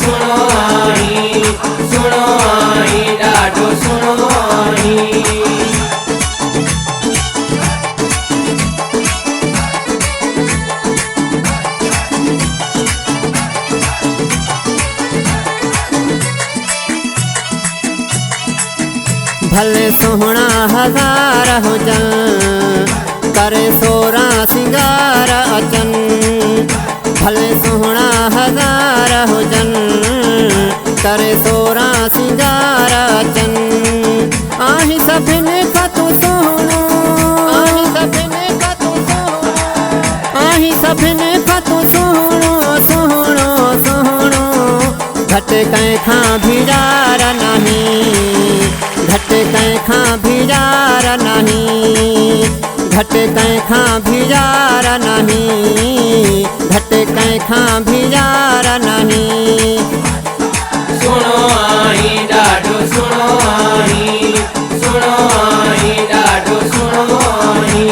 सुणो आई, सुणो आई, ॾाढो सुणो आई। भले सोहणा हज़ार हुजन, करे 16 सिंगार अचन। भले सोहणा हज़ार हुजन, करे 16 सिंगार अचन। आही सभिनी खां तूं सुहिणो, आही सभिनी खां तूं सुहिणो, आही सभिनी खां तूं सुहिणो, सुहिणो, सुहिणो। घटि कंहिंखां भी यार नहीं, घटि कंहिंखां भी यार नहीं, घटि कंहिंखां भी यार नहीं, घटि कंहिंखां भी यार नहीं। सुणो आई, ॾाढो सुणो आई, सुणो आई, ॾाढो सुणो आई।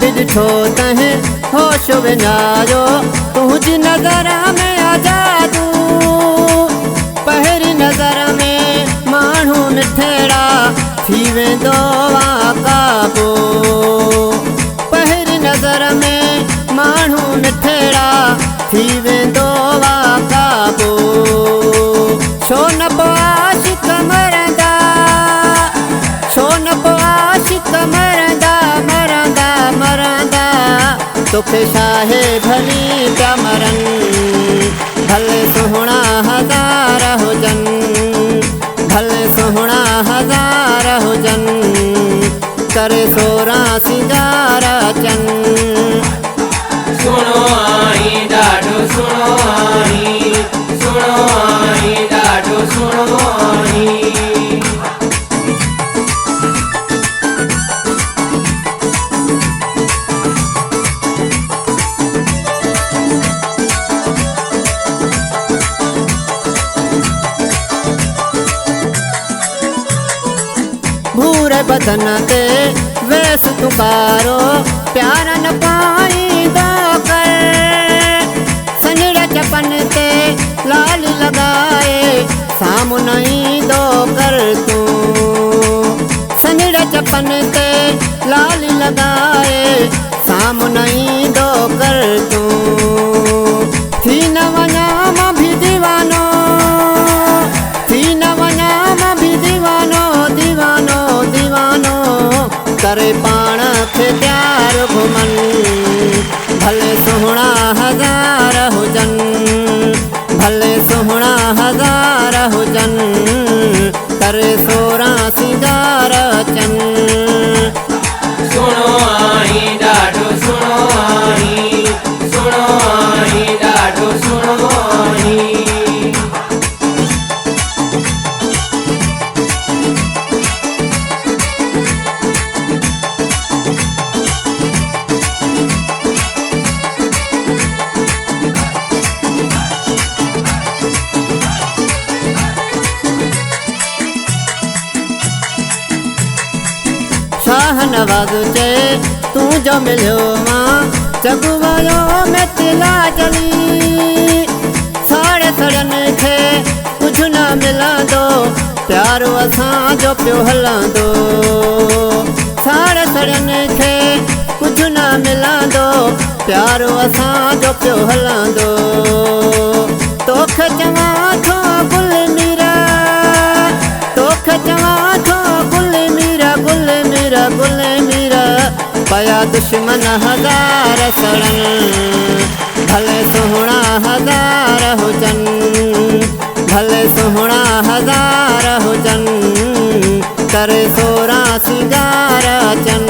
भी ॾिठो तहें होश विञायो, तुंहिंजी नज़र में आजादू। पहिरीं नज़र में माण्हू निठेड़ा थी वेंदो आ काबू। पहिरीं नज़र में माण्हू निठेड़ा थी वेंदो आ काबू। छो न पोइ आशिक़ मरंदा, छो न पोइ आशिक़ मरंदा, मरंदा मरंदा। तोखे छाहे भली पिया मरन, भले सोहणा हज़ार हुजन, भले सोहणा हज़ार हुजन, करे 16 सिंगार अचन। सुणो आई, ॾाढो सुणो आई, सुणो आई, ॾाढो सुणो आई। भूरे बदन ते वेस तुकारो, प्यार न पाईंदो कर। संजड़ा चपन ते लाली लगाए, साम्हूं न ईंदो कर तूं। संजड़ा चपन ते लाली लगाए, साम्हूं न ईंदो कर तूं। थी न वञा मां भी दीवानो, थी न वञा मां भी दीवानो, दीवानो दीवानो। करे पाण खे प्यार घुमन, भले सोहणा हज़ार हुजन, भले सोहणा हज़ार हुजन, करे 16 सिंगार अचन। सुणो आई, ॾाढो सुणो आई, सुणो आई, ॾाढो सुणो आई। शाह नवाज़ चए तूं जो मिलियो मां, जग वियो में तिला जली। साड़े सड़नि खे कुझु न मिलंदो, प्यारो असांजो पियो हलंदो। साड़े सड़नि खे कुझु न मिलंदो, प्यारो असांजो पियो हलंदो। तोखे चवां थो गुल मीरा, तोखे चवां थो गुल मीरा, गुल मीरा, गुल मीरा। पया दुश्मन हज़ार सड़न, भले सोहणा हज़ार हुजन, भले सोहणा हज़ार हुजन, करे 16 सिंगार अचन।